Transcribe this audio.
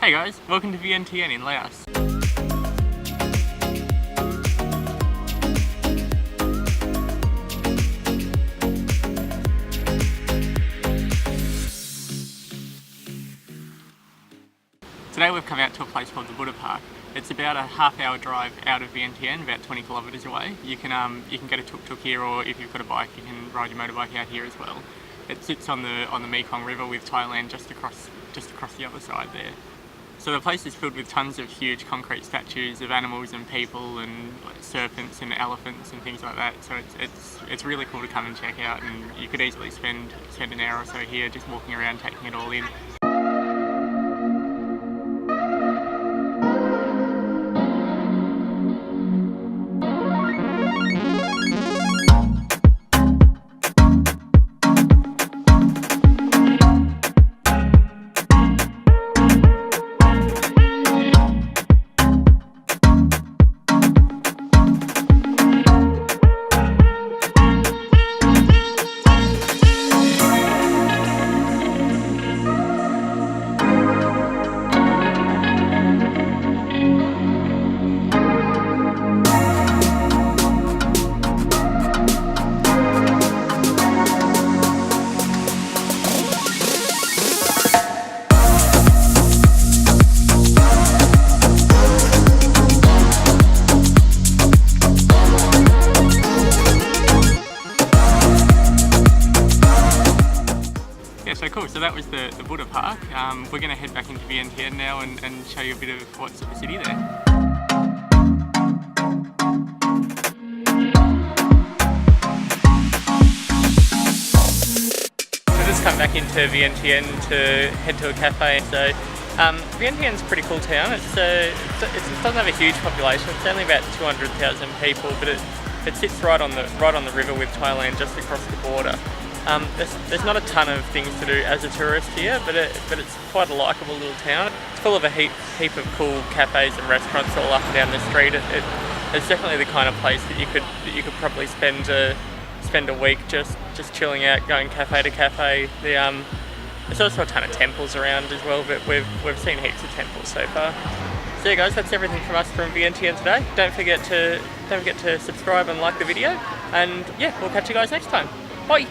Hey guys, welcome to Vientiane in Laos. Today we've come out to a place called the Buddha Park. It's about a half-hour drive out of Vientiane, about 20 kilometres away. You can get a tuk-tuk here, or if you've got a bike, you can ride your motorbike out here as well. It sits on the Mekong River with Thailand just across the other side there. So the place is filled with tons of huge concrete statues of animals and people and serpents and elephants and things like that. So it's really cool to come and check out, and you could easily spend an hour or so here just walking around taking it all in. So cool, so that was the Buddha Park. We're going to head back into Vientiane now and show you a bit of what's at the city there. So just come back into Vientiane to head to a cafe. So Vientiane's a pretty cool town. It doesn't have a huge population. It's only about 200,000 people, but it sits right on the river with Thailand, just across the border. There's not a ton of things to do as a tourist here, but it's quite a likeable little town. It's full of a heap of cool cafes and restaurants all up and down the street. It's definitely the kind of place that you could probably spend a week just chilling out, going cafe to cafe. There's also a ton of temples around as well, but we've seen heaps of temples so far. So yeah guys, that's everything from us from Vientiane today. Don't forget to subscribe and like the video, and yeah, we'll catch you guys next time. Bye!